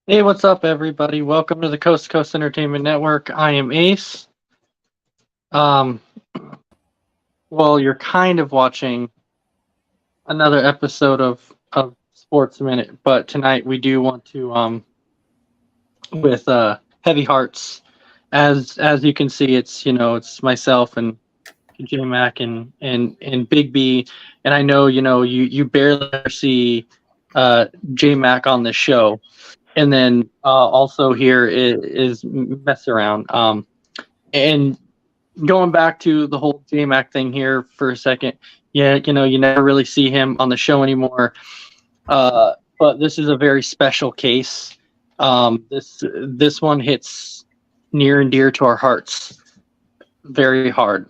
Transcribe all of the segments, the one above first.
Hey, what's up, everybody? Welcome to the Coast to Coast Entertainment Network. I am Ace. Um, well, you're kind of watching another episode of Sports Minute, but tonight we do want to with heavy hearts. As you can see, it's myself and J Mac and Big B, and I know you barely ever see J Mac on the show, and then also here is mess around. And going back to the whole J-Mac thing here for a second, yeah, you never really see him on the show anymore. But this is a very special case. This one hits near and dear to our hearts, very hard.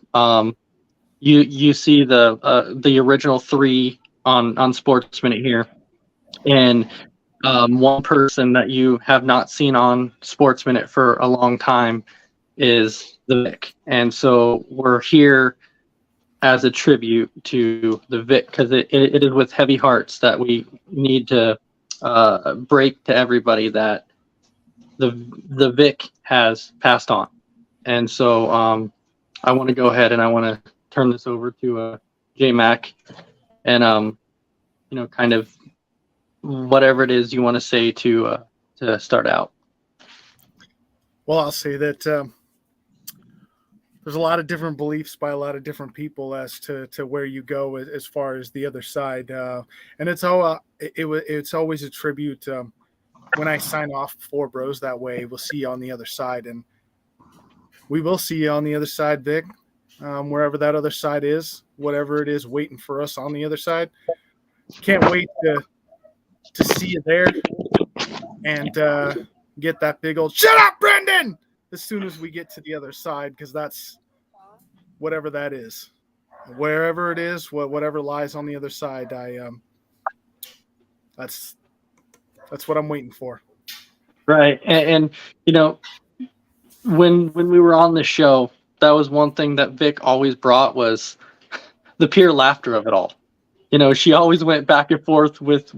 You see the original three on Sports Minute here, and one person that you have not seen on Sports Minute for a long time is the Vic. And so we're here as a tribute to the Vic because it is with heavy hearts that we need to break to everybody that the Vic has passed on. And so I want to go ahead and I want to turn this over to J Mac and kind of whatever it is you want to say to start out. Well, I'll say that there's a lot of different beliefs by a lot of different people as to where you go as far as the other side, and it's always a tribute. When I sign off for Bros that way, we'll see you on the other side, and we will see you on the other side, Vic, wherever that other side is, whatever it is waiting for us on the other side. Can't wait to see you there and get that big old "shut up, Brendan" as soon as we get to the other side, because that's whatever that is, wherever it is, whatever lies on the other side. That's what I'm waiting for. Right, and when we were on the show, that was one thing that Vic always brought was the pure laughter of it all. She always went back and forth with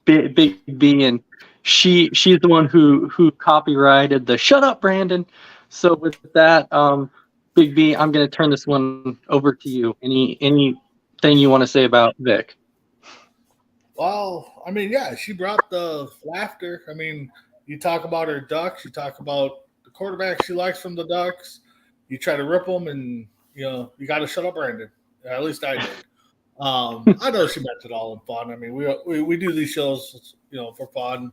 Big B, and she's the one who copyrighted the "Shut up, Brandon." So with that, Big B, I'm going to turn this one over to you. Anything you want to say about Vic? Well, I mean, yeah, she brought the laughter. I mean, you talk about her Ducks, you talk about the quarterback she likes from the Ducks. You try to rip them, and you got to shut up, Brandon. At least I did. I know she meant it all in fun. I mean, we do these shows, for fun.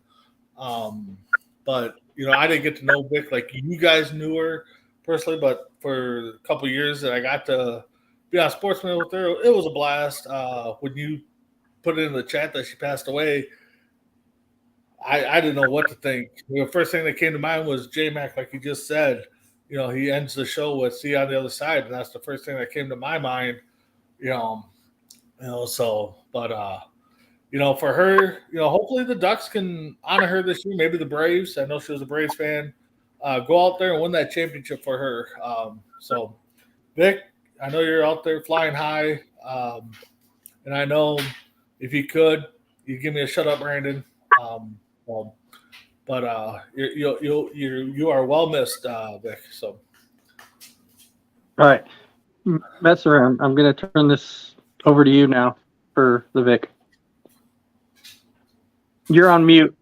But I didn't get to know Vic like you guys knew her personally, but for a couple of years that I got to be on Sportsman with her, it was a blast. When you put it in the chat that she passed away, I didn't know what to think. The first thing that came to mind was J Mac, like you just said. He ends the show with "See you on the other side," and that's the first thing that came to my mind. So, but for her, hopefully the Ducks can honor her this year. Maybe the Braves. I know she was a Braves fan. Go out there and win that championship for her. So, Vic, I know you're out there flying high, and I know if you could, you give me a "shut up, Brandon." But you are well missed, Vic. So, All right, mess around. I'm going to turn this over to you now for the Vic. You're on mute.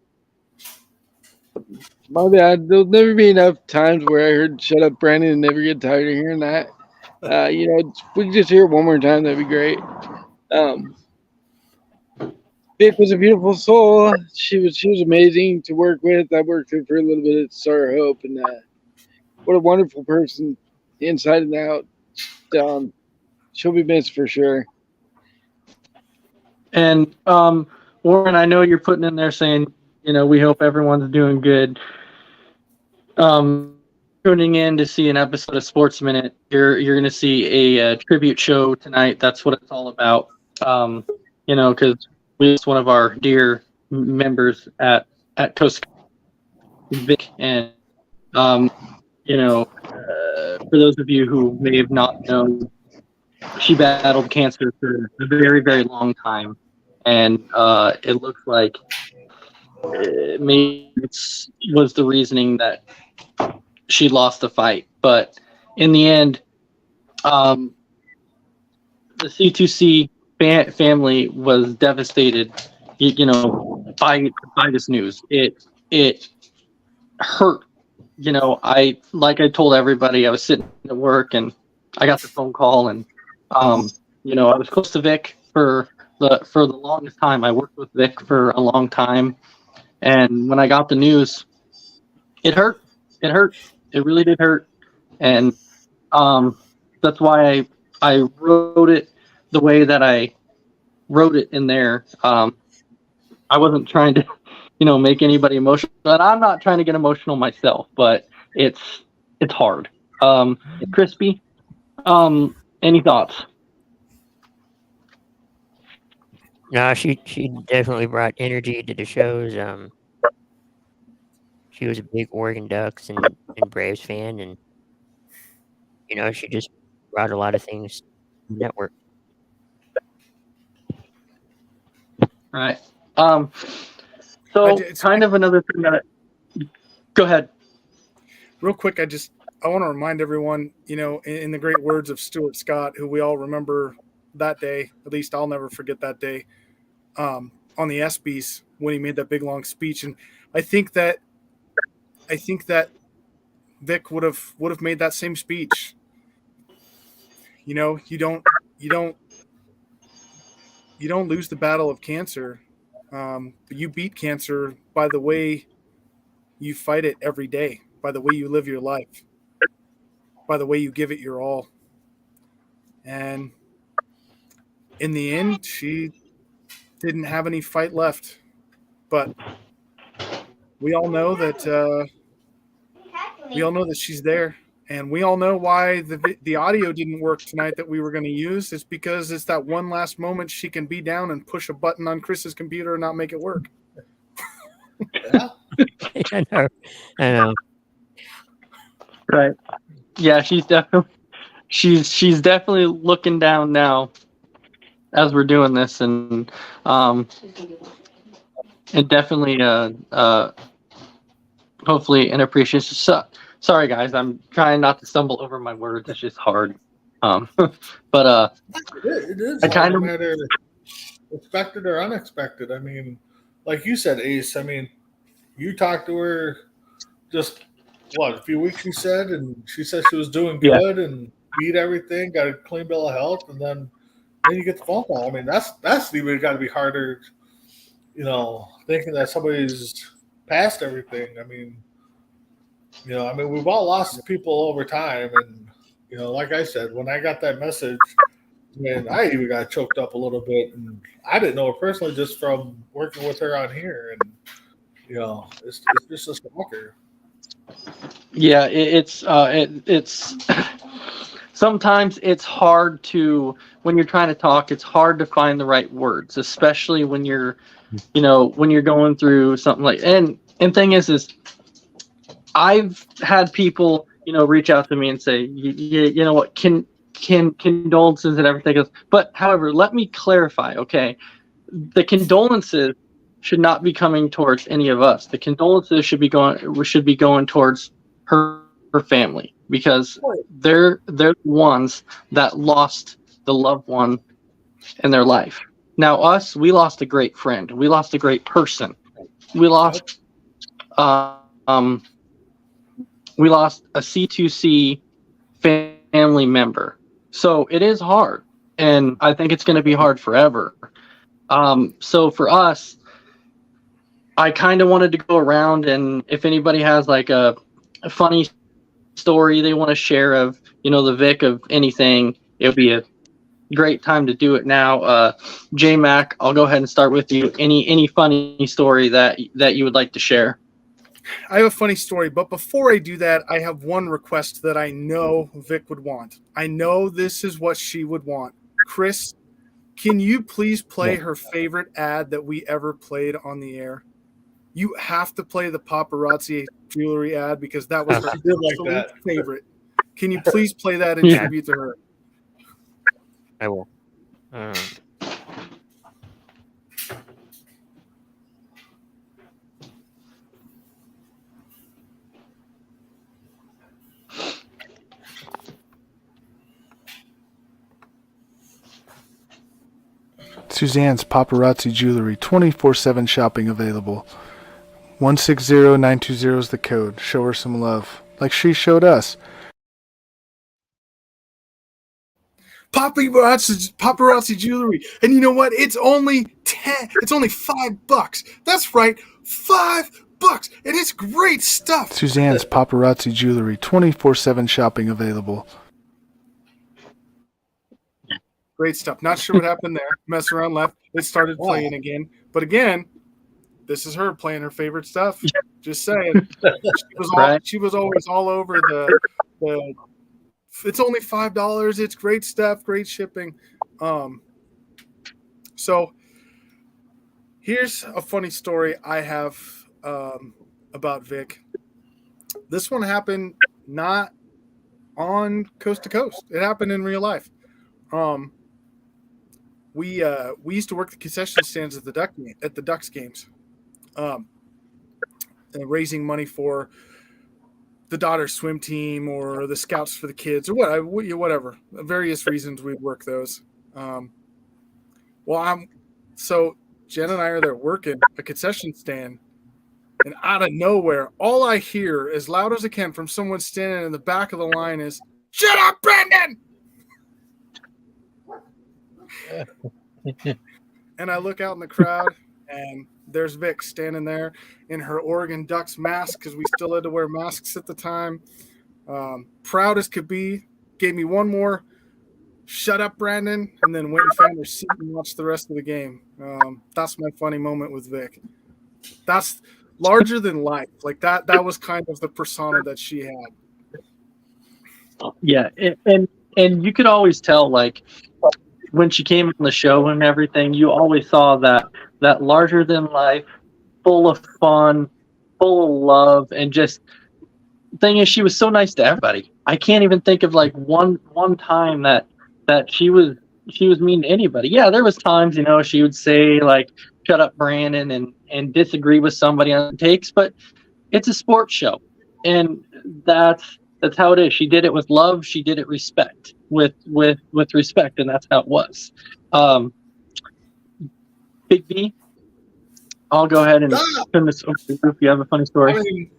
My bad. There'll never be enough times where I heard "shut up, Brandon" and never get tired of hearing that. If we could just hear it one more time, that'd be great. Vic was a beautiful soul. She was amazing to work with. I worked with her for a little bit at Star Hope, and what a wonderful person, inside and out. She'll be missed for sure. And Warren, I know you're putting in there saying, we hope everyone's doing good. Tuning in to see an episode of Sports Minute, you're going to see a tribute show tonight. That's what it's all about. Because we lost one of our dear members at Coast Vic, and for those of you who may have not known, she battled cancer for a very, very long time, and it looks like maybe was the reasoning that she lost the fight. But in the end, um, the C2C family was devastated, by this news. It hurt. I told everybody, I was sitting at work and I got the phone call, and I was close to Vic for the longest time. I worked with Vic for a long time, and when I got the news, it hurt. It hurt. It really did hurt, and that's why I wrote it the way that I wrote it in there. I wasn't trying to, make anybody emotional, and I'm not trying to get emotional myself, but it's hard. Crispy, any thoughts? No, she definitely brought energy to the shows. She was a big Oregon Ducks and Braves fan, and she just brought a lot of things to the network. Right. So kind of another thing that. Go ahead. Real quick, I want to remind everyone, in the great words of Stuart Scott, who we all remember that day. At least I'll never forget that day. On the ESPYs when he made that big long speech, and I think that Vic would have made that same speech. You don't lose the battle of cancer. You beat cancer by the way you fight it every day, by the way you live your life, by the way you give it your all. And in the end, she didn't have any fight left. But we all know that she's there, and we all know why the audio didn't work tonight that we were going to use. It's because it's that one last moment she can be down and push a button on Chris's computer and not make it work. Yeah. I know. Right. Yeah, she's definitely looking down now as we're doing this, and definitely hopefully an appreciation. Sorry guys, I'm trying not to stumble over my words. It's just hard. But it is I kind no of matter expected or unexpected. I mean, like you said, Ace. I mean, you talked to her just a few weeks, you said, and she said she was doing good and beat everything, got a clean bill of health, and then you get the phone call. I mean, that's even got to be harder, thinking that somebody's past everything. I mean, we've all lost people over time, and like I said, when I got that message, man, I even got choked up a little bit, and I didn't know her personally just from working with her on here, and it's just a stalker. Yeah, it's sometimes it's hard when you're trying to talk, it's hard to find the right words, especially when you're going through something like, and thing is I've had people, reach out to me and say, you know what, can condolences and everything else. But however, let me clarify, okay? The condolences should not be coming towards any of us. The condolences should be going towards her family, because they're the ones that lost the loved one in their life. Now we lost a great friend. We lost a great person. We lost we lost a C2C family member. So it is hard, and I think it's going to be hard forever. So for us, I kind of wanted to go around, and if anybody has like a funny story they want to share of, the Vic of anything, it would be a great time to do it now. J Mac, I'll go ahead and start with you. Any funny story that you would like to share? I have a funny story, but before I do that, I have one request that I know Vic would want. I know this is what she would want. Chris, can you please play her favorite ad that we ever played on the air? You have to play the paparazzi jewelry ad, because that was her absolute favorite. Can you please play that in tribute to her? I will. Suzanne's Paparazzi Jewelry, 24/7 shopping available. 160920 is the code. Show her some love, like she showed us. Paparazzi Jewelry, and you know what? It's only $5. That's right, $5, and it's great stuff. Suzanne's Paparazzi Jewelry, 24/7 shopping available. Great stuff. Not sure what happened there. Mess around, left. It started playing again. But again, this is her playing her favorite stuff. Just saying. She was always all over the it's only $5. It's great stuff, great shipping. So here's a funny story I have about Vic. This one happened not on Coast to Coast. It happened in real life. We used to work the concession stands at the Ducks games, raising money for the daughter's swim team or the scouts for the kids or whatever. Various reasons we'd work those. So Jen and I are there working a concession stand, and out of nowhere, all I hear as loud as I can from someone standing in the back of the line is, "Shut up, Brandon!" And I look out in the crowd, and there's Vic standing there in her Oregon Ducks mask, because we still had to wear masks at the time. Proud as could be. Gave me one more "shut up, Brandon," and then went and found her seat and watched the rest of the game. That's my funny moment with Vic. That's larger than life. Like that was kind of the persona that she had. Yeah, and you could always tell, like, when she came on the show and everything, you always saw that larger than life, full of fun, full of love, and just thing is, she was so nice to everybody. I can't even think of like one time that she was mean to anybody. Yeah, there was times, she would say like, "Shut up, Brandon," and disagree with somebody on the takes, but it's a sports show, and that's how it is. She did it with love. She did it with respect, and that's how it was. Big B, I'll go ahead and turn this over to you if you have a funny story. I mean,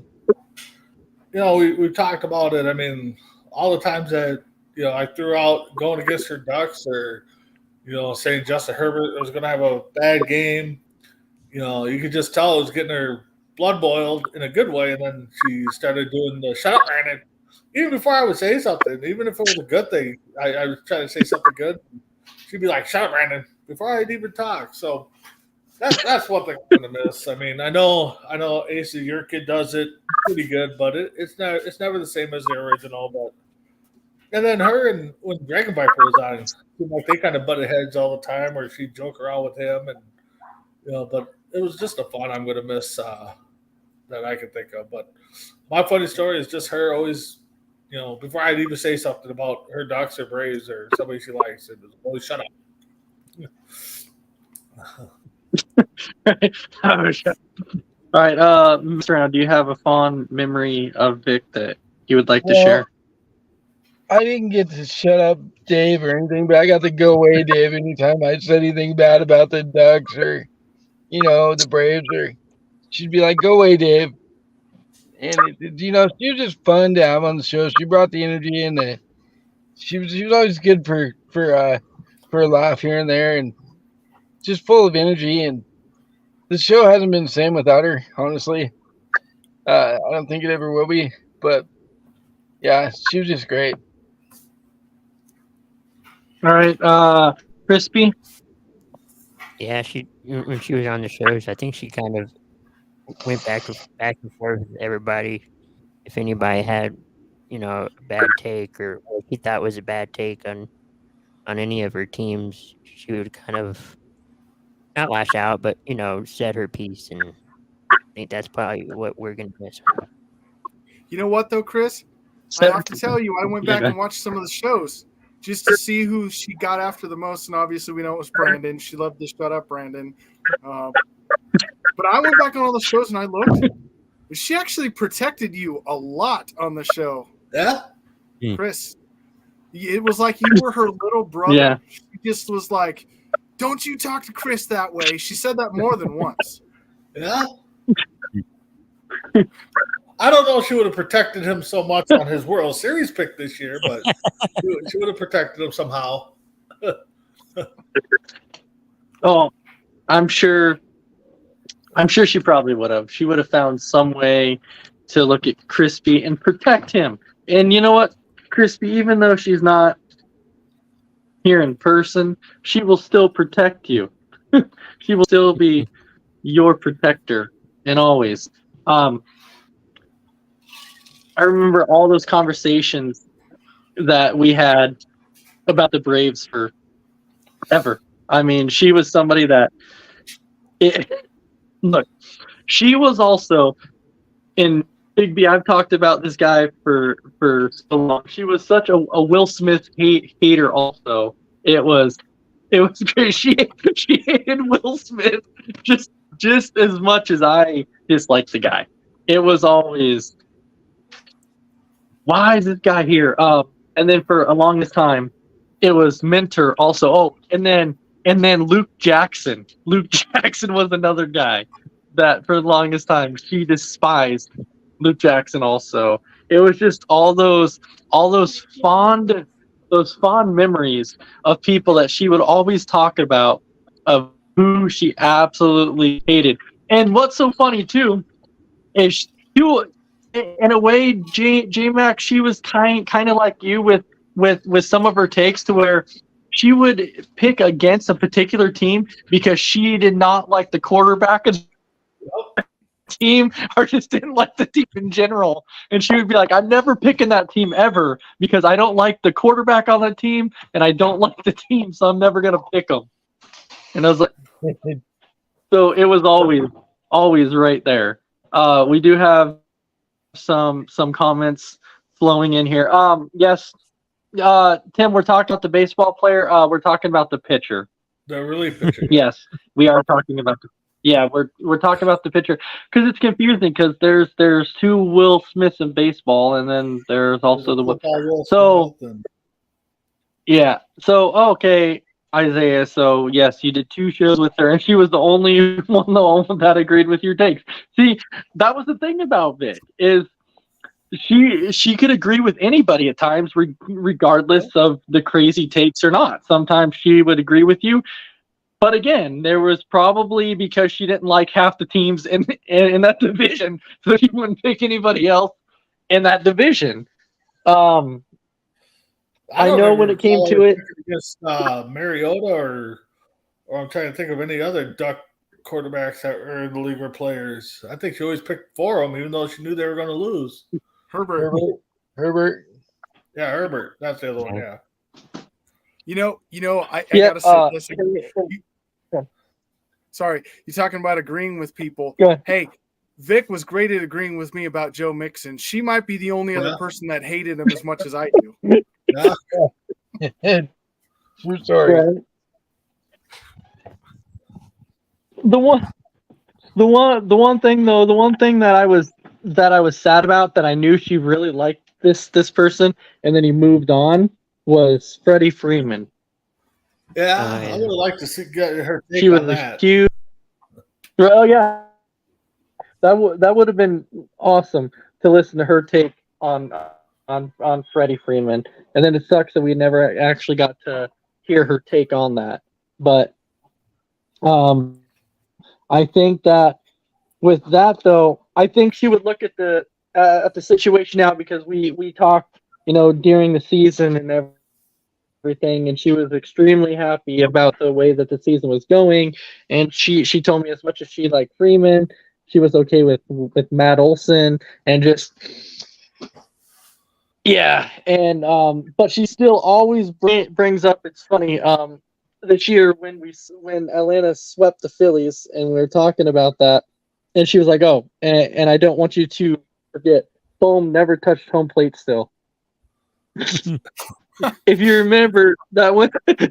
we talked about it. I mean, all the times that I threw out going against her Ducks, or saying Justin Herbert was going to have a bad game. You could just tell it was getting her blood boiled in a good way, and then she started doing the "shut up, Brandon." Even before I would say something, even if it was a good thing, I was trying to say something good. She'd be like, "Shut up, Brandon," before I'd even talk. So that's one thing I'm gonna miss. I mean, I know, Ace, your kid does it pretty good, but it's never the same as the original. But and then her and when Dragon Viper was on, it seemed like they kind of butted heads all the time, or she'd joke around with him, and but it was just a fun I'm gonna miss that I can think of. But my funny story is just her always. Before I'd even say something about her Ducks or Braves or somebody she likes, it was always "shut up." All right, Mr. Round, do you have a fond memory of Vic that you would like to share? I didn't get to shut up Dave or anything, but I got to go away Dave anytime I said anything bad about the Ducks or, the Braves, or she'd be like, "Go away, Dave." And she was just fun to have on the show. She brought the energy, and she was always good for a laugh here and there, and just full of energy. And the show hasn't been the same without her, honestly. I don't think it ever will be. But yeah, she was just great. All right, Crispy. Yeah, when she was on the shows, I think she kind of went back and forth with everybody. If anybody had, a bad take or what he thought was a bad take on any of her teams, she would kind of not lash out, but said her piece, and I think that's probably what we're gonna miss. You know what though, Chris? I have to tell you, I went back and watched some of the shows just to see who she got after the most, and obviously we know it was Brandon. She loved to "shut up, Brandon." But I went back on all the shows and I looked. She actually protected you a lot on the show. Yeah, Chris. It was like you were her little brother. Yeah. She just was like, Don't you talk to Chris that way. She said that more than once. Yeah. I don't know if she would have protected him so much on his World Series pick this year, but she would have protected him somehow. Oh, I'm sure she probably would have. She would have found some way to look at Crispy and protect him. And you know what? Crispy, even though she's not here in person, she will still protect you. She will still be your protector and always. I remember all those conversations that we had about the Braves forever. I mean, she was somebody that look, she was also in Big B. I've talked about this guy for so long. She was such a Will Smith hater also. It was great. She hated Will Smith just as much as I disliked the guy. It was always, why is this guy here? And then for a longest time, it was Mentor also. Oh, and then Luke Jackson. Luke Jackson was another guy that for the longest time she despised. Luke Jackson also. It was just all those fond memories of people that she would always talk about, of who she absolutely hated. And what's so funny too is in a way, J Mac, she was kind of like you with some of her takes, to where she would pick against a particular team because she did not like the quarterback of the team, or just didn't like the team in general. And she would be like, I'm never picking that team ever because I don't like the quarterback on the team and I don't like the team, so I'm never gonna pick them. And I was like, so it was always right there. We do have some comments flowing in here. Yes, Tim, we're talking about the baseball player. We're talking about the pitcher. The relief pitcher. Yes, we are talking about we're talking about the pitcher, because it's confusing, because there's two Will Smiths in baseball, and then there's also the Will so Smith and- yeah. So okay, Isaiah. So yes, you did 2 shows with her, and she was the only one that agreed with your takes. See, that was the thing about Vic, is she could agree with anybody at times, regardless of the crazy takes or not. Sometimes she would agree with you, but again, there was probably because she didn't like half the teams in that division, so she wouldn't pick anybody else in that division. I know when it came to it, against Mariota, or I'm trying to think of any other Duck quarterbacks that were in the league or players. I think she always picked for them, even though she knew they were going to lose. Herbert. Yeah, Herbert. That's the other one. Yeah. You know, I gotta say this. Sorry, you're talking about agreeing with people. Hey, Vic was great at agreeing with me about Joe Mixon. She might be the only other person that hated him as much as I do. Yeah. True story. right. The one thing that I was sad about, that I knew she really liked this person, and then he moved on, was Freddie Freeman. Yeah, I would have liked to get her take She was on that. huge. Oh yeah, that would have been awesome to listen to her take on Freddie Freeman. And then it sucks that we never actually got to hear her take on that. But I think that with that though, I think she would look at the situation now, because we talked, during the season and everything, and she was extremely happy about the way that the season was going. And she told me, as much as she liked Freeman, she was okay with Matt Olson, and just yeah. And but she still always brings up, it's funny, this year when Atlanta swept the Phillies, and we were talking about that, and she was like, oh, and I don't want you to forget, Bohm never touched home plate still. If you remember, that went that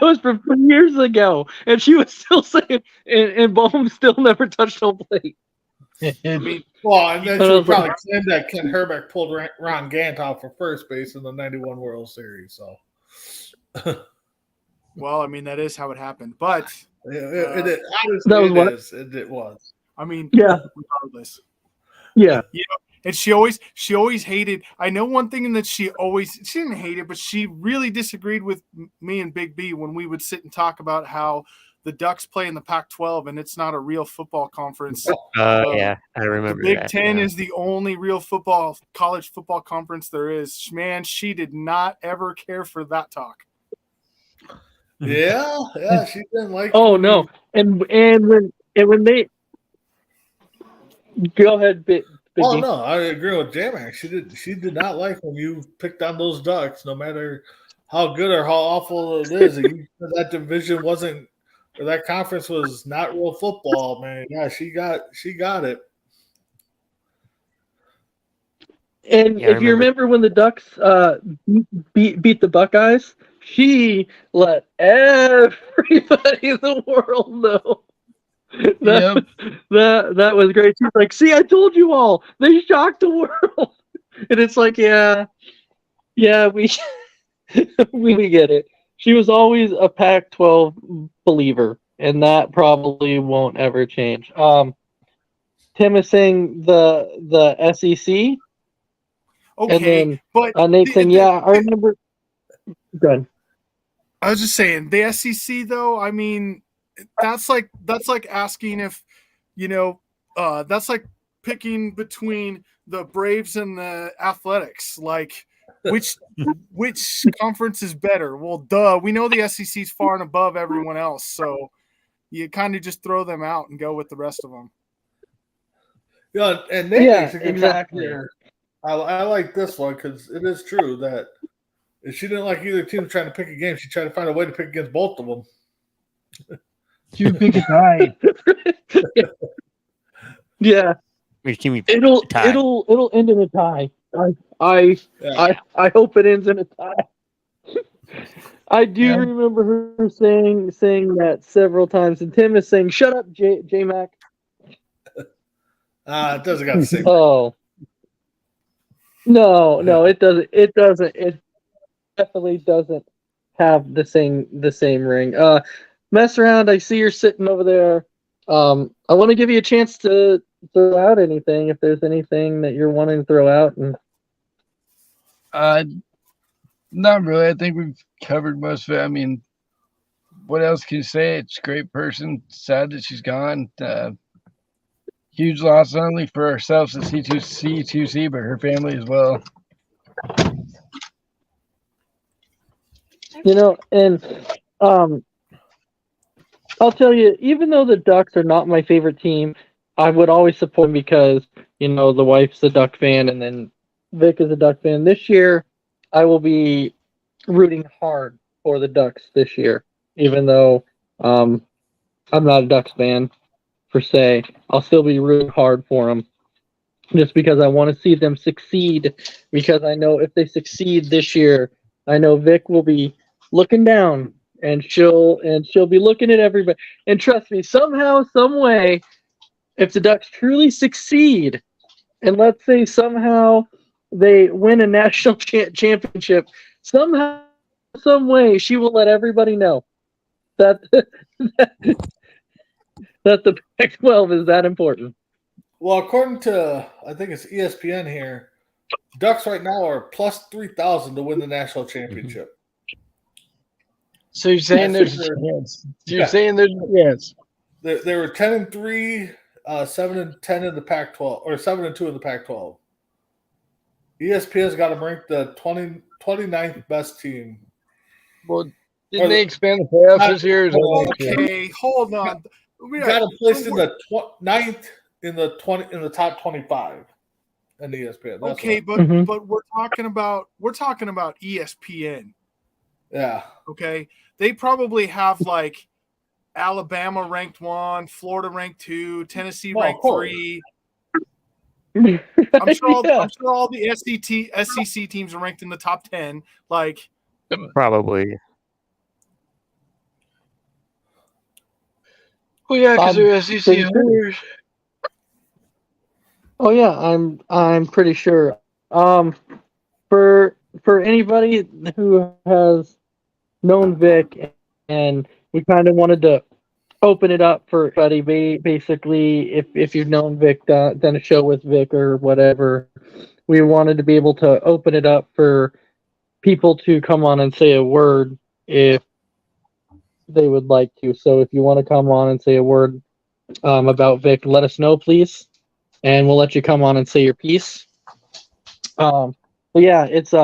was from 3 years ago, and she was still saying, and Bohm still never touched home plate. I mean, Well, and then she would probably claim that Ken Herbeck pulled Ron Gant off for first base in the '91 World Series. So Well, I mean, that is how it happened. But Honestly, That was what? It was. I mean, Yeah. regardless. Yeah. And she always hated. I know one thing that she didn't hate it, but she really disagreed with me and Big B when we would sit and talk about how the Ducks play in the Pac-12 and it's not a real football conference. Yeah, I remember The Big that. Ten yeah. is the only real college football conference there is. Man, she did not ever care for that talk. Yeah, she didn't like. Oh no. And when they go ahead, Big Oh B. no, I agree with J-Mac. She did not like when you picked on those Ducks, no matter how good or how awful it is. That division wasn't, or that conference was not real football, man. Yeah, she got it. And Yeah, I if you remember when the Ducks beat the Buckeyes, she let everybody in the world know. That was great. She's like, "See, I told you all. They shocked the world." And it's like, yeah, we we get it. She was always a Pac-12 believer, and that probably won't ever change. Tim is saying the SEC. Okay, And then but Nate's saying, "Yeah, I remember." Good. I was just saying the SEC though. I mean, that's like asking if that's like picking between the Braves and the Athletics. Like, which conference is better? Well, duh. We know the SEC is far and above everyone else, so you kind of just throw them out and go with the rest of them. Yeah, and Nate Yeah, makes a good exactly. comment here. I like this one because it is true that if she didn't like either team trying to pick a game, she tried to find a way to pick against both of them. She would pick a tie. Yeah, Which team it'll tie. it'll end in a tie. I hope it ends in a tie. I do remember her saying that several times, and Tim is saying, "Shut up, J Mac." It doesn't got the same. Oh. No, it doesn't. It doesn't. It definitely doesn't have the same ring. Mess around. I see you're sitting over there. I want to give you a chance to throw out anything if there's anything that you're wanting to throw out. And Not really. I think we've covered most of it. I mean, what else can you say? It's a great person. Sad that she's gone. Huge loss not only for ourselves at C2C, but her family as well. and I'll tell you, even though the Ducks are not my favorite team, I would always support them because the wife's a Duck fan, and then Vic is a Duck fan. This year, I will be rooting hard for the Ducks this year, even though I'm not a Ducks fan per se. I'll still be rooting hard for them just because I want to see them succeed. Because I know if they succeed this year, I know Vic will be looking down, and she'll be looking at everybody. And trust me, somehow, some way, if the Ducks truly succeed, and let's say somehow they win a national championship, somehow, some way, she will let everybody know that that the Pac-12 is that important. Well, according to I think it's ESPN here, Ducks right now are plus 3,000 to win the national championship. So you're saying there's a chance? You're saying there's a chance? They were 10-3, 7-10 in the Pac-12, or 7-2 in the Pac-12. ESPN's got them ranked the 29th best team. Well, didn't they expand the playoffs this year? Okay, hold on. We got them placed in the 9th in the top 25 in the ESPN. That's okay, right. but we're talking about ESPN. Yeah. Okay, they probably have like Alabama ranked 1, Florida ranked 2, Tennessee ranked 3. I'm sure all the SEC teams are ranked in the top 10. Like probably. Well, yeah, because they're SEC owners. Oh yeah, I'm pretty sure. For anybody who has known Vic, and we kind of wanted to open it up for everybody. Basically, if you've known Vic, done a show with Vic or whatever, we wanted to be able to open it up for people to come on and say a word if they would like to. So if you want to come on and say a word about Vic, let us know, please, and we'll let you come on and say your piece. But yeah, it's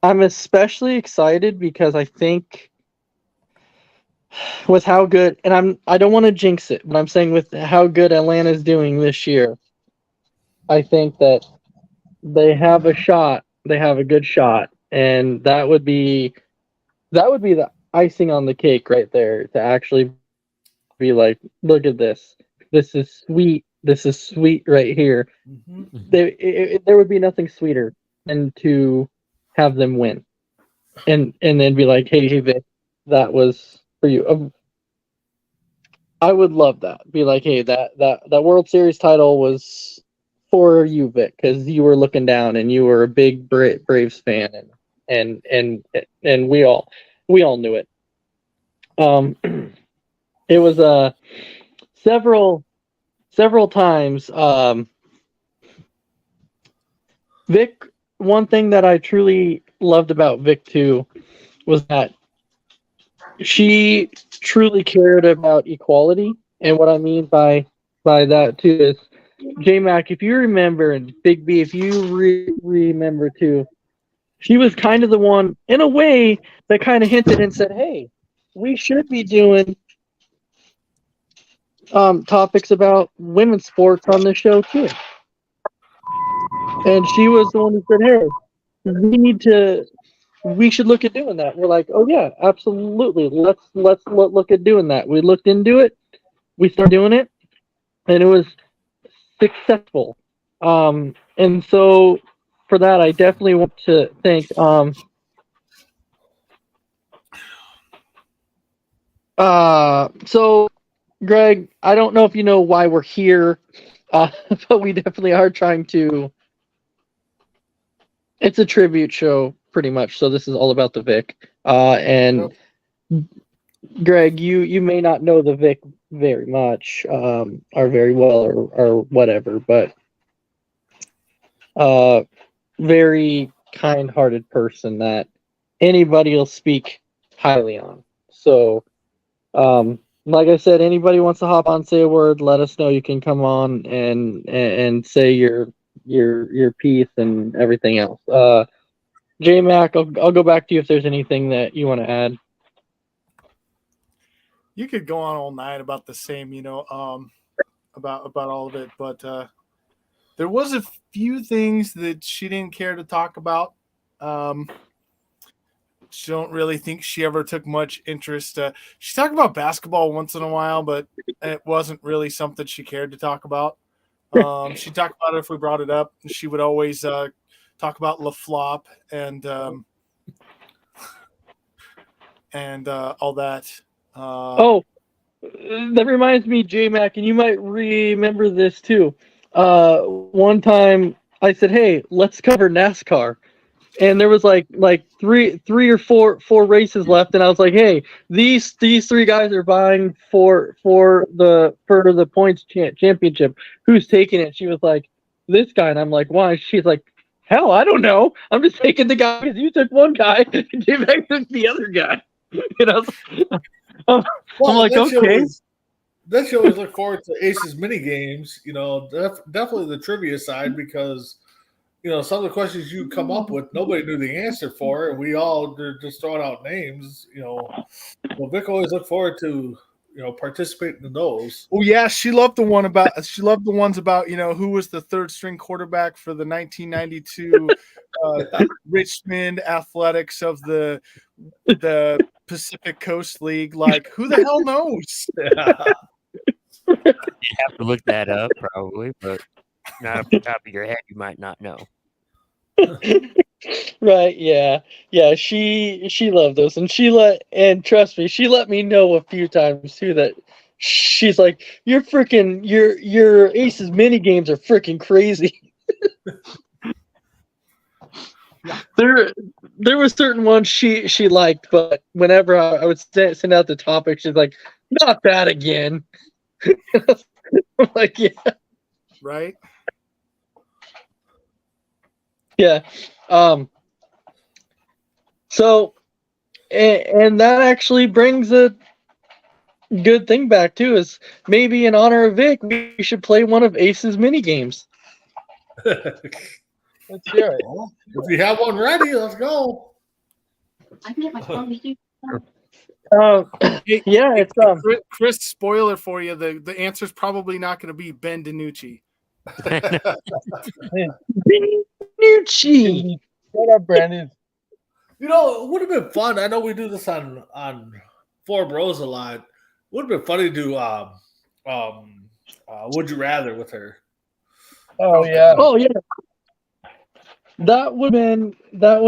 I'm especially excited because I think with how good, and I don't want to jinx it, but I'm saying with how good Atlanta's doing this year, I think that they have a shot. They have a good shot, and that would be the icing on the cake right there to actually be like, look at this. This is sweet. This is sweet right here. There would be nothing sweeter than to have them win, and then be like, hey, Vic, that was for you. I would love that. Be like, hey, that World Series title was for you, Vic, because you were looking down and you were a big Braves fan, and we all knew it. It was several times. Vic, one thing that I truly loved about Vic too was that she truly cared about equality, and what I mean by that too is, J Mac, if you remember, and Big B, if you remember too, she was kind of the one, in a way, that kind of hinted and said, "Hey, we should be doing topics about women's sports on this show too." And she was the one who said, "Hey, we should look at doing that." We're like, "Oh yeah, absolutely. Let's look at doing that." We looked into it. We started doing it, and it was successful. And so for that, I definitely want to thank so Greg, I don't know if you know why we're here, but we definitely are trying to. It's a tribute show, pretty much. So this is all about the Vic. And Greg, you may not know the Vic very much, or very well, or whatever, but very kind-hearted person that anybody will speak highly on. So, like I said, anybody wants to hop on, say a word, let us know. You can come on and say your piece and everything else. J Mac, I'll go back to you if there's anything that you want to add. You could go on all night about the same, about all of it, but there was a few things that she didn't care to talk about. She don't really think she ever took much interest. She talked about basketball once in a while, but it wasn't really something she cared to talk about. She talked about it if we brought it up. She would always talk about LaFlop and all that. That reminds me, J Mac, and you might remember this too. One time I said, "Hey, let's cover NASCAR," and there was like three or four races left, and I was like, "Hey, these three guys are vying for the points championship. Who's taking it?" She was like, "This guy," and I'm like, "Why?" She's like, "Hell, I don't know. I'm just taking the guy because you took one guy, and J Mac took the other guy." And I was, I'm like, okay. Then you always look forward to Ace's mini games. Definitely the trivia side, because some of the questions you come up with, nobody knew the answer for, and we all just throwing out names. Vic always look forward to participating in those. Oh yeah, she loved the ones about who was the third string quarterback for the 1992 Richmond Athletics of the Pacific Coast League. Like, who the hell knows? You have to look that up, probably, but not off the top of your head, you might not know. Right? Yeah. She loved those, and trust me, she let me know a few times too that she's like, "Your Ace's mini games are freaking crazy." There were certain ones she liked, but whenever I would send out the topic, she's like, "Not that again." I'm like, yeah, Right? yeah. So, and that actually brings a good thing back too. Is maybe in honor of Vic, we should play one of Ace's mini games. Let's hear it. Well, if you have one ready, let's go. I can get my phone with you. Hey, Yeah, it's Chris, spoiler for you. The answer's probably not going to be Ben DiNucci. Nucci. Shut up, Brandon. You know, it would have been fun. I know we do this on Four Bros a lot. Would have been funny to do Would You Rather with her. Oh yeah. Oh yeah. That would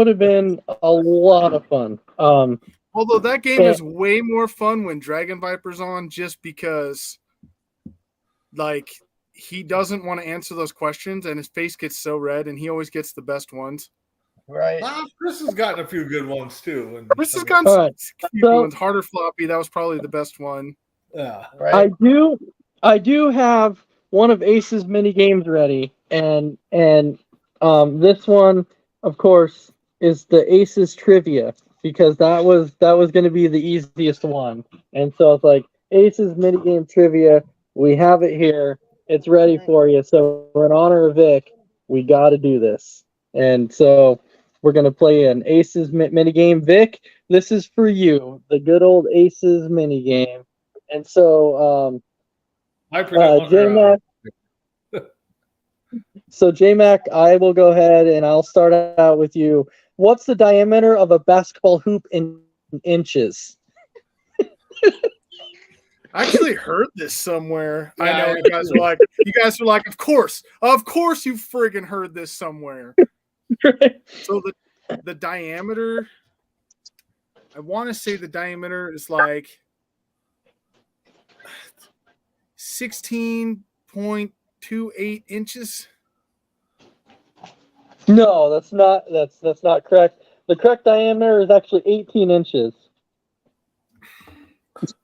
have been a lot of fun. Although that game is way more fun when Dragon Viper's on, just because, like, he doesn't want to answer those questions, and his face gets so red, and he always gets the best ones. Right. Chris has gotten a few good ones too. And Chris has gotten All right. some good ones. Harder Floppy, that was probably the best one. yeah. Right. I do have one of Ace's mini games ready, and this one, of course, is the Aces trivia, because that was going to be the easiest one, and so it's like Aces mini game trivia. We have it here. It's ready for you. So in honor of Vic, we got to do this, and so we're going to play an Aces mini game. Vic, this is for you, the good old Aces mini game. And so, J-Mac, J-Mac, I will go ahead and I'll start out with you. What's the diameter of a basketball hoop in inches? I actually heard this somewhere. Yeah, I know I you guys were like, of course you friggin' heard this somewhere. So the diameter, I want to say the diameter is like 16.28 inches. No, that's not correct. The correct diameter is actually 18 inches.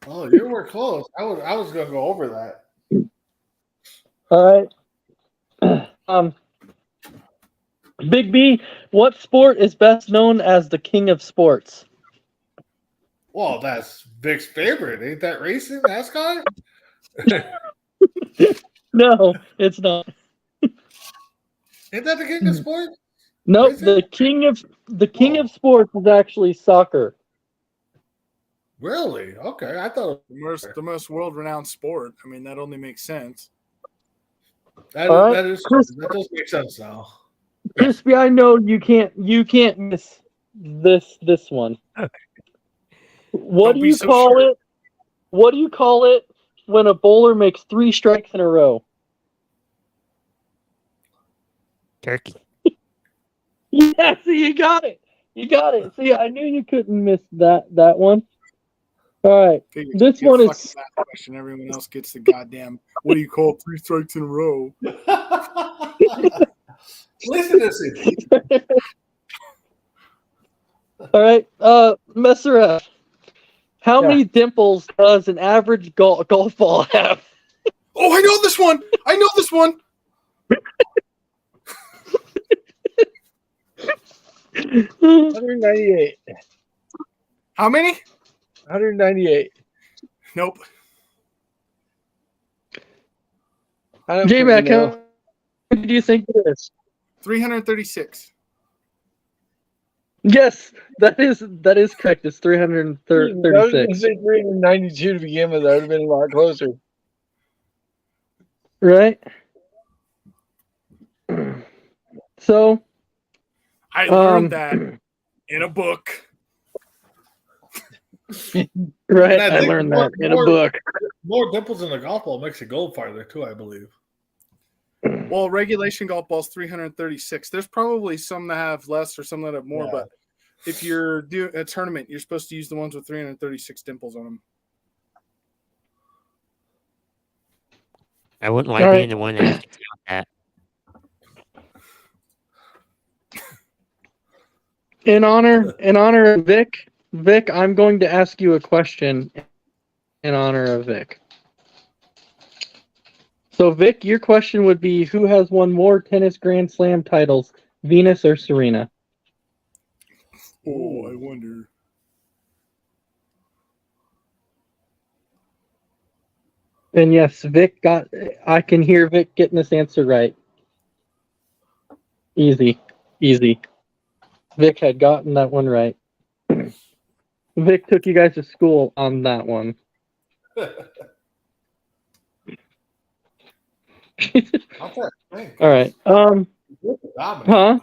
Oh, you were close. I was gonna go over that. All right. Big B, what sport is best known as the king of sports? Well, that's Vic's favorite. Ain't that racing? NASCAR? No, it's not. Ain't that the king of sports? Nope, Is the it? king of sports is actually soccer. Really? Okay. I thought The most world-renowned sport. I mean, that only makes sense. that, All right. that is true. That does make sense now. Crispy, I know you can't miss this one. What Don't do be you so call sure. it? What do you call it when a bowler makes 3 strikes in a row? Turkey. Yeah, see, you got it. See, I knew you couldn't miss that one. All right. Figure This you get one a is fucking math question. Everyone else gets the goddamn. What do you call 3 strikes in a row? Listen to this. all right. Messereth, how Yeah. many dimples does an average golf ball have? Oh, I know this one. 198. How many? 198. Nope. I don't J-Mac, freaking know. how many do you think it is? 336. Yes, that is correct. It's I was going to 336. say 392 to begin with. That would have been a lot closer. Right? So, I learned that in a book. right, And I I think learned more- that in a more- book. More dimples in the golf ball makes it go farther too, I believe. Well, regulation golf ball's 336. There's probably some that have less or some that have more, Yeah. but if you're doing a tournament, you're supposed to use the ones with 336 dimples on them. I wouldn't like All being right. the one that has to count that. In honor of Vic, I'm going to ask you a question in honor of Vic. So, Vic, your question would be, who has won more tennis Grand Slam titles, Venus or Serena? Oh, I wonder. And yes, I can hear Vic getting this answer right. Easy. Vic had gotten that one right. Vic took you guys to school on that one. I'm trying to think. All right. Huh?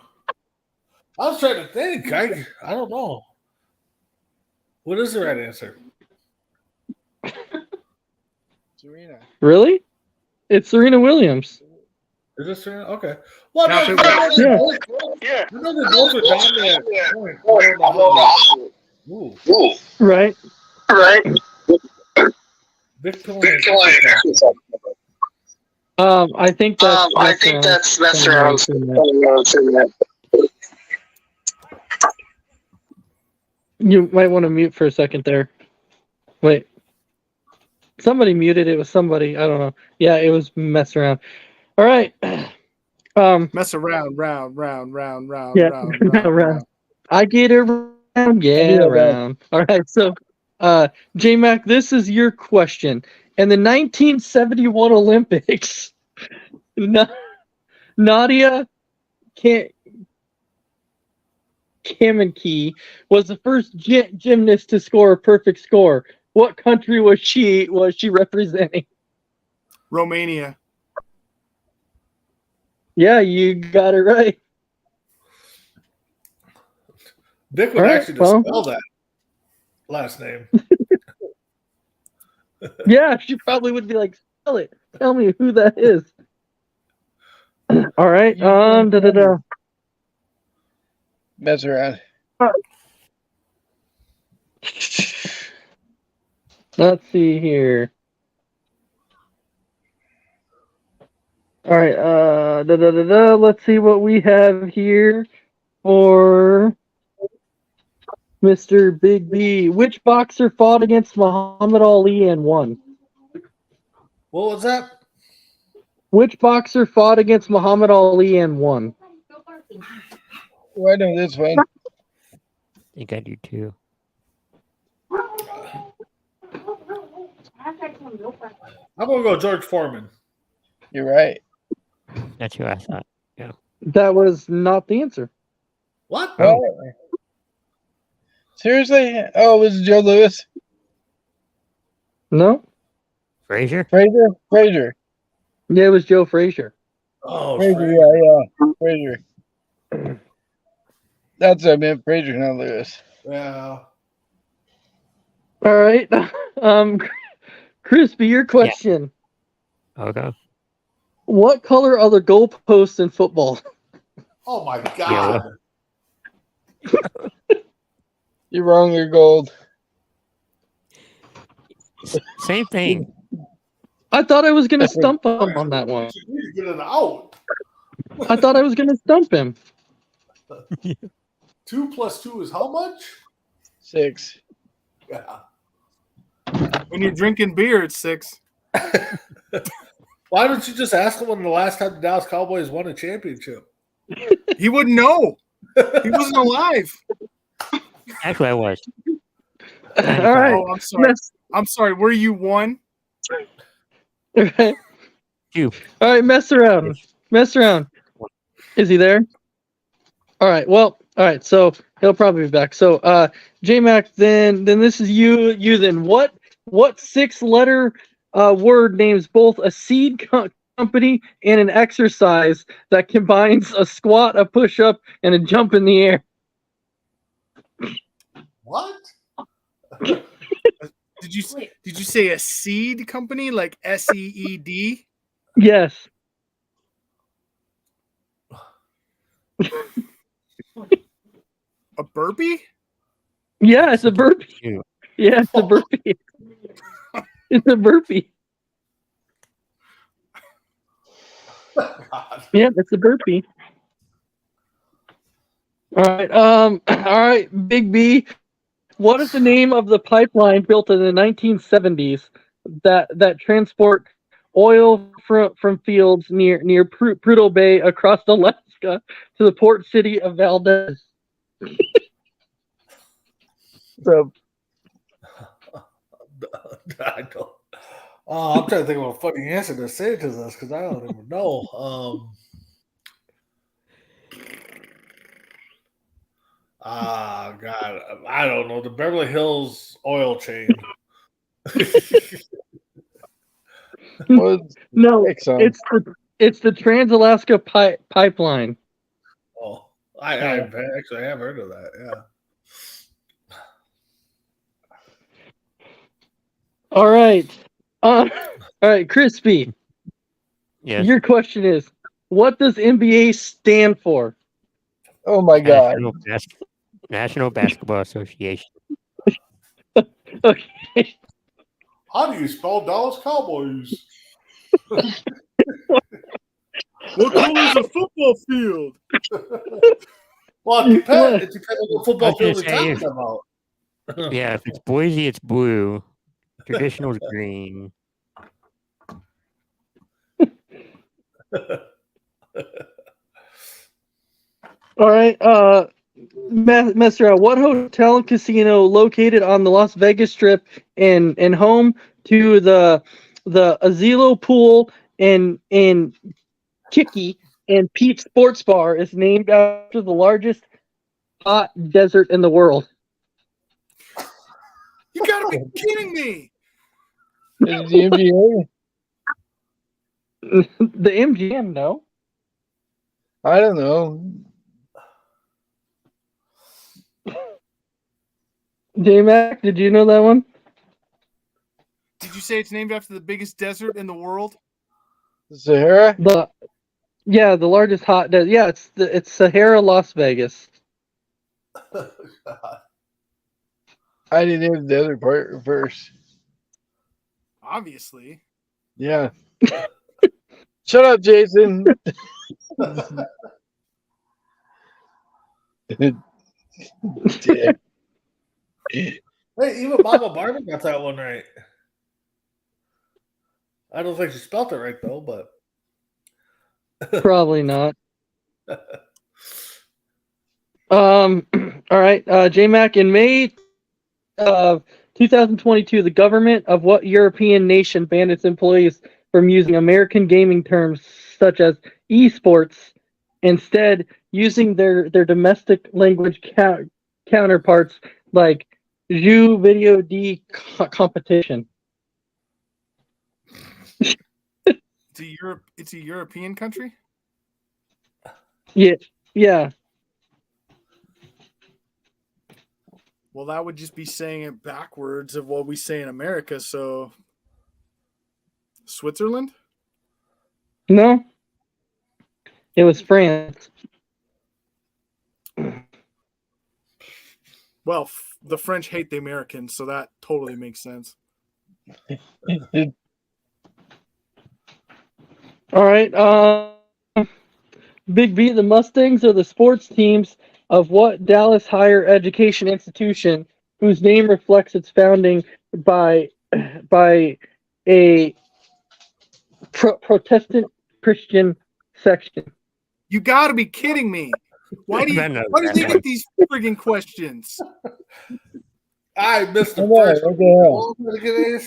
I was trying to think. I don't know. What is the right answer? Serena. Really? It's Serena Williams. Is this Serena? Okay. Well, Now, no, if it I know they both are dominant at point. I don't know. Ooh. Right. Vic Pillen. I think that's around. You might want to mute for a second there. Wait. Somebody muted. It was somebody. I don't know. Yeah, it was mess around. All right. Mess around, round. I get around. Yeah, around. All right. So, J-Mac, this is your question. In the 1971 Olympics, Nadia Kamenkey was the first gymnast to score a perfect score. What country was she representing? Romania. Yeah, you got it right. Vic would actually just spell that last name. Yeah, she probably would be like, spell it. Tell me who that is. All right. Mess around. Let's see here. All right. Let's see what we have here for Mr. Big B. Which boxer fought against Muhammad Ali and won? What was that? Which boxer fought against Muhammad Ali and won? Oh, I know this one. I think I do too. I'm gonna go George Foreman. You're right. That's who I thought. Yeah. That was not the answer. What? Oh. Seriously? Oh, was it Joe Louis? No? Frazier? Frazier. Yeah, it was Joe Frazier. Oh, Frazier, yeah. Frazier. That's what I meant. Frazier, not Lewis. Yeah. All right. Crispy, your question. Okay. What color are the goalposts in football? Oh my God. You're wrong. They're gold. Same thing. I thought I was going to stump him on that one. You need to get it out. I thought I was going to stump him. 2 + 2 is how much? 6. Yeah. When you're drinking beer, it's 6. Why don't you just ask him when the last time the Dallas Cowboys won a championship? He wouldn't know. He wasn't alive. Actually, I was. All right. Oh, I'm sorry. I'm sorry. Were you one? All right. You. All right, mess around. Is he there? All right. Well, all right. So he'll probably be back. So, J-Mac, then this is you. Then what 6-letter word names both a seed company and an exercise that combines a squat, a push-up, and a jump in the air? What? Did you say a seed company like SEED? Yes. A burpee? Yeah, it's a burpee. You. Yeah, it's a burpee. It's a burpee. God. Yeah, it's a burpee. All right. All right, Big B. What is the name of the pipeline built in the 1970s that transport oil from fields near Prudhoe Bay across Alaska to the port city of Valdez? So, I don't. I'm trying to think of a funny answer to say to this because I don't even know. God, I don't know. The Beverly Hills oil chain. well, No, Exxon. it's the Trans-Alaska Pipeline. Oh, I actually have heard of that. Yeah. All right. All right, Crispy. Yes. Your question is, what does NBA stand for? Oh my God. National Basketball Association. Okay. How do you spell Dallas Cowboys? What color is a football field? Well, it depends on what football I was gonna field you're say, talking about. Yeah, if it's Boise, it's blue. Traditional is green. All right. Mr. What hotel and casino located on the Las Vegas Strip and home to the Azilo Pool and Chicky and Pete's Sports Bar is named after the largest hot desert in the world? You gotta be kidding me! Is the NBA? The MGM, no. I don't know. J-Mac, did you know that one? Did you say it's named after the biggest desert in the world? Sahara? The largest hot desert. Yeah, it's Sahara, Las Vegas. I didn't hear the other part first. Obviously. Yeah. Shut up, Jason. Dick. Hey, even Mama Barbara got that one right. I don't think she spelled it right though, but Probably not. All right, J-Mac, in May of 2022, the government of what European nation banned its employees from using American gaming terms such as esports, instead using their domestic language counterparts like jeu video d competition? It's a European country? Yeah. Well, that would just be saying it backwards of what we say in America. So, Switzerland? No, it was France. Well, the French hate the Americans, so that totally makes sense. All right. Big B, the Mustangs are the sports teams of what Dallas higher education institution whose name reflects its founding by a Protestant Christian section? You got to be kidding me. Why do you get these friggin' questions? I missed the Come on, first what the one.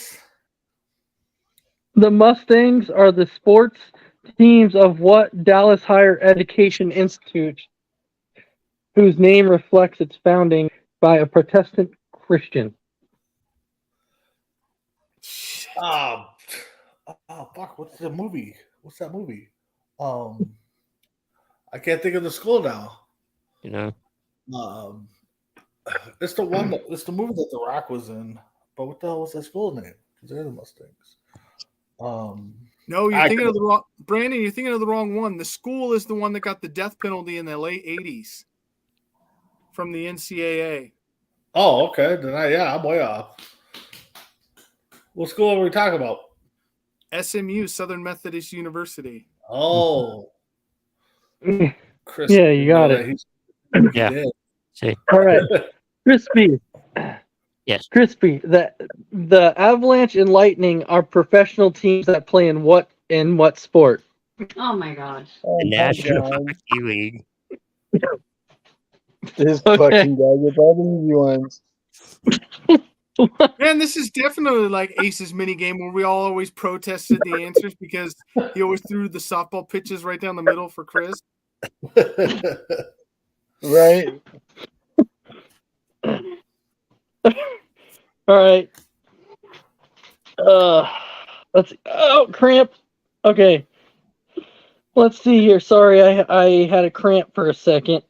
The Mustangs are the sports teams of what Dallas higher education institute whose name reflects its founding by a Protestant Christian? Oh, fuck! What's the movie? What's that movie? I can't think of the school now. You know, it's the movie that The Rock was in. But what the hell was that school name? Because they're the Mustangs. No, you're thinking of the wrong Brandon. You're thinking of the wrong one. The school is the one that got the death penalty in the late '80s from the NCAA. Oh, okay. Then I'm way off. What school are we talking about? SMU, Southern Methodist University. Oh, Chris. Yeah, you got it. Yeah. did. See, All right, Crispy. Yes. Crispy. The Avalanche and Lightning are professional teams that play in what sport? Oh my gosh. Oh the my National God. Hockey League. This Okay. fucking guy gets all the easy ones. Man, this is definitely like Ace's mini game where we all always protested the answers because he always threw the softball pitches right down the middle for Chris. Right? All right. Let's see. Oh, cramp. Okay. Let's see here. Sorry, I had a cramp for a second,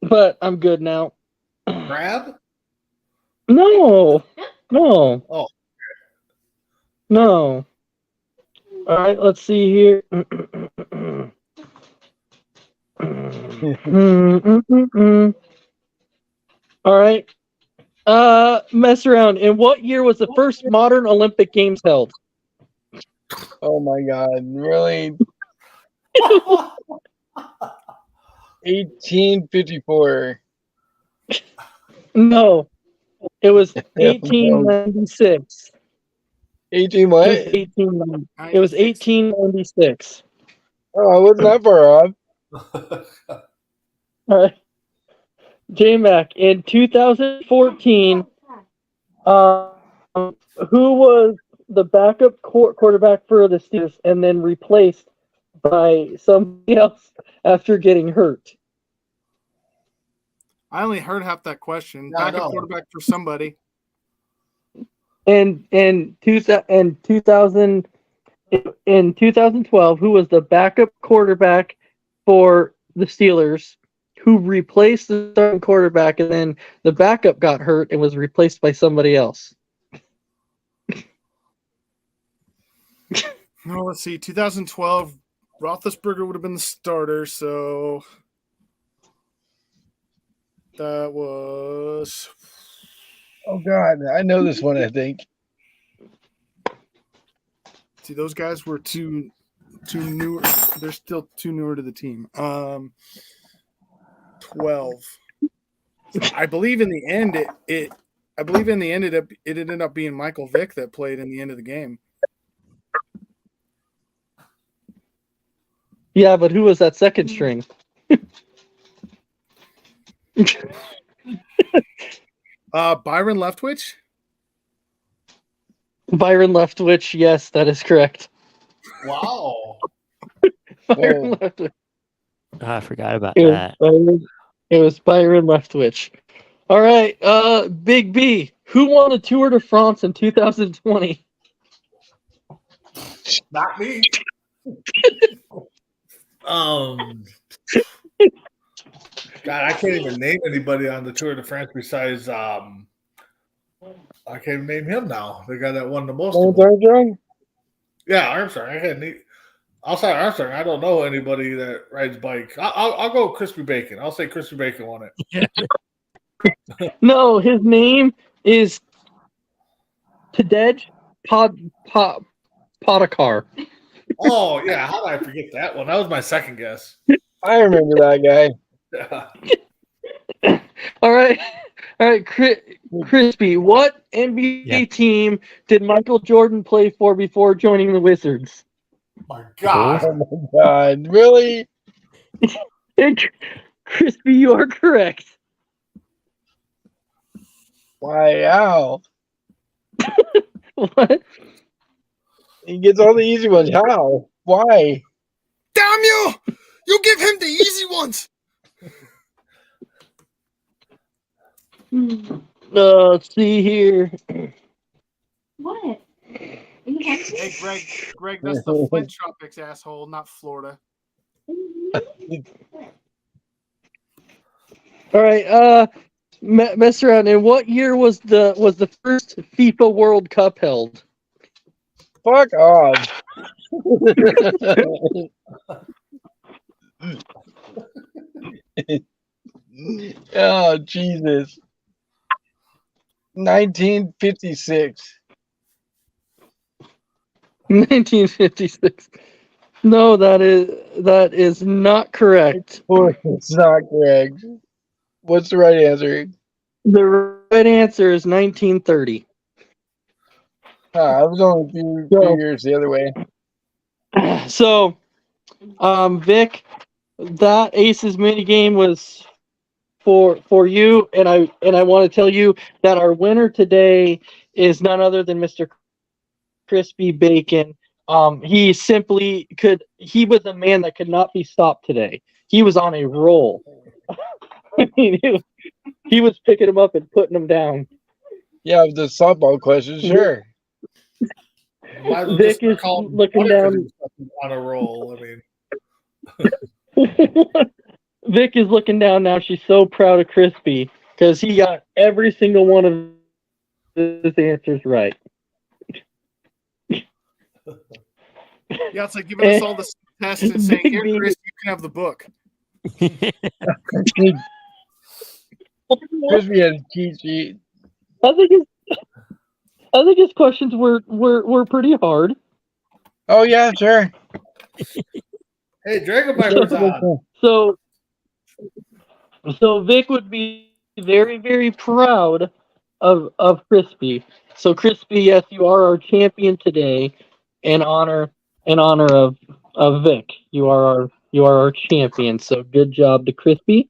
but I'm good now. Crab? No. Oh. No. All right, let's see here. All right. Mess around. In what year was the first modern Olympic Games held? Oh my God. Really? 1854. No. It was 1896. 18 what? It was 1896. Oh, I wasn't that far off. All right. J-Mac, in 2014, who was the backup quarterback for the Steelers and then replaced by somebody else after getting hurt? I only heard half that question. No, Backup no. quarterback for somebody. In 2012, who was the backup quarterback for the Steelers, who replaced the starting quarterback, and then the backup got hurt and was replaced by somebody else? No, let's see. 2012, Roethlisberger would have been the starter, so that was. Oh God, I know this one. I think. See, those guys were too newer. They're still too newer to the team. 12. I believe in the end it ended up being Michael Vick that played in the end of the game. Yeah, but who was that second string? Byron Leftwich. Byron Leftwich. Yes, that is correct. Wow. Byron Whoa. Leftwich. Oh, I forgot about It was that. Byron Leftwich. All right, Big B. Who won the Tour de France in 2020? Not me. God, I can't even name anybody on the Tour de France besides I can't even name him now. The guy that won the most. Lance Of them. Armstrong? Yeah, Armstrong. I can't name. Outside Armstrong, I don't know anybody that rides bike. I'll go Crispy Bacon. I'll say Crispy Bacon won it. No, his name is Tadej Podakar. Oh yeah, how did I forget that one? That was my second guess. I remember that guy. All right, Crispy. What NBA team did Michael Jordan play for before joining the Wizards? My God. Oh my God, really? Crispy, you are correct. Wow. What? He gets all the easy ones. How? Why? Damn you! You give him the easy ones. Let's see here. What? Hey, Greg, that's the Flint Tropics, asshole, not Florida. All right, mess around. In what year was the first FIFA World Cup held? Fuck off. Oh, Jesus. 1956. 1956. No, that is not correct. It's not correct. What's the right answer? The right answer is 1930. I was only a few So- years the other way. So, Vic, that Aces mini game was for you, and I want to tell you that our winner today is none other than Mr. Crispy Bacon. He simply could. He was a man that could not be stopped today. He was on a roll. He was picking them up and putting them down. Yeah, the softball question, sure. Might as well Vic just is call him looking Butter 'cause down. he was on a roll. I mean, Vic is looking down now. She's so proud of Crispy because he got every single one of his answers right. Yeah, it's like giving us all the tests and saying, Big "Here, B. Chris, you can have the book." Crispy had a cheat sheet. I think his questions were pretty hard. Oh yeah, sure. hey, Dragon Viper's on. So Vic would be very, very proud of Crispy. So Crispy, yes, you are our champion today in honor of Vic. You are our champion. So good job to Crispy.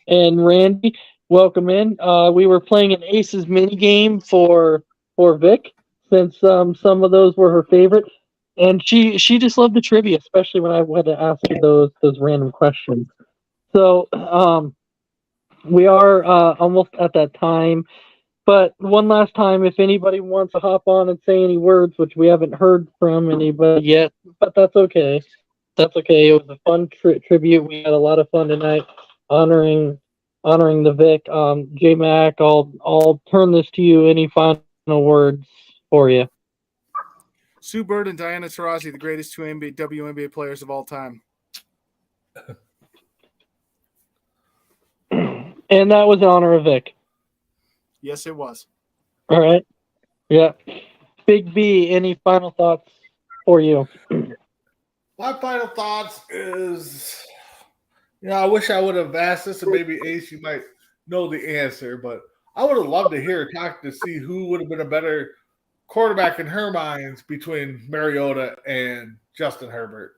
And Randy, welcome in. We were playing an Aces mini game for Vic, since some of those were her favorites, and she just loved the trivia, especially when I went to ask her those random questions. So we are almost at that time, but one last time, if anybody wants to hop on and say any words, which we haven't heard from anybody yet, but that's okay. That's okay. It was a fun tribute. We had a lot of fun tonight, honoring the Vic. J Mac, I'll turn this to you. Any final words for you? Sue Bird and Diana Taurasi, the greatest two WNBA players of all time. And that was in honor of Vic. Yes, it was. All right. Yeah. Big B, any final thoughts for you? My final thoughts is, I wish I would have asked this, and maybe Ace, you might know the answer, but I would have loved to hear her talk to see who would have been a better quarterback in her minds between Mariota and Justin Herbert.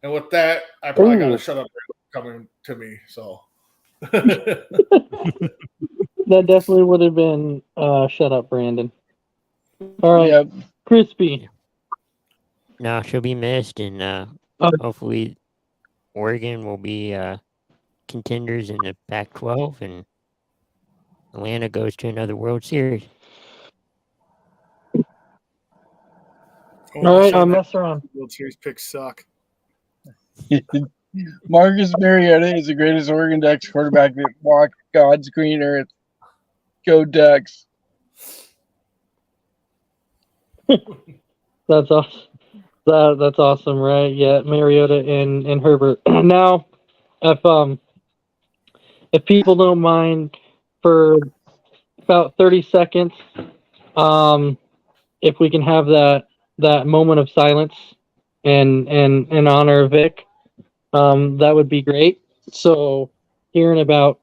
And with that, I probably got to shut up coming to me. So That definitely would have been shut up, Brandon. All right. Yep. Crispy. No, she'll be missed, and hopefully Oregon will be contenders in the Pac-12, and Atlanta goes to another World Series. All right, I'll mess around. World Series picks suck. Marcus Mariota is the greatest Oregon Ducks quarterback that walked God's green earth. Go Ducks. That's awesome. That's awesome, right? Yeah, Mariota and Herbert. Now, if people don't mind, for about 30 seconds, if we can have that moment of silence in honor of Vic, that would be great. So here in about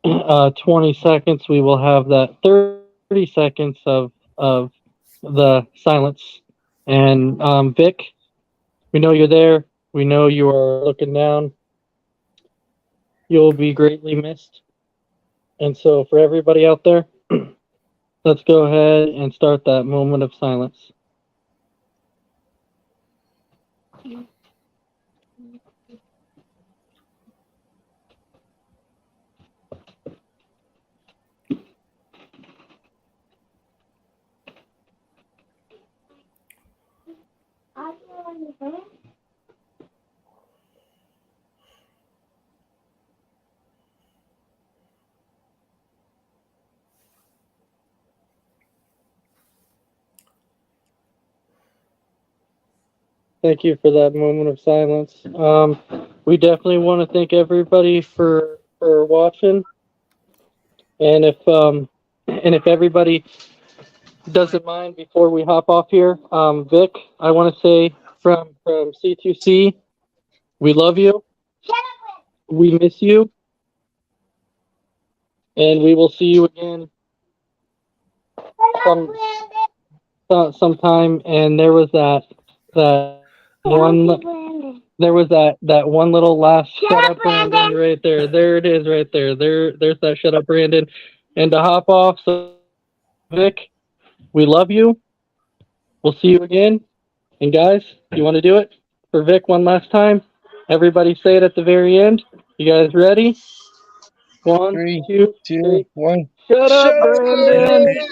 20 seconds, we will have that 30 seconds of the silence. And Vic, we know you're there. We know you are looking down. You'll be greatly missed. And so for everybody out there, let's go ahead and start that moment of silence. Thank you for that moment of silence. We definitely want to thank everybody for watching, and if everybody doesn't mind, before we hop off here, Vic, I want to say from C2C, we love you. We miss you. and we will see you again sometime. And there was that one. There was that one little last shut up, Brandon, right there. There it is, right there. There's that shut up, Brandon. And to hop off, so Vic, we love you. We'll see you again. And guys, you want to do it for Vic one last time? Everybody say it at the very end. You guys ready? 1, 3, 2, 2, 3. 1. Shut up, Shut up, Brandon.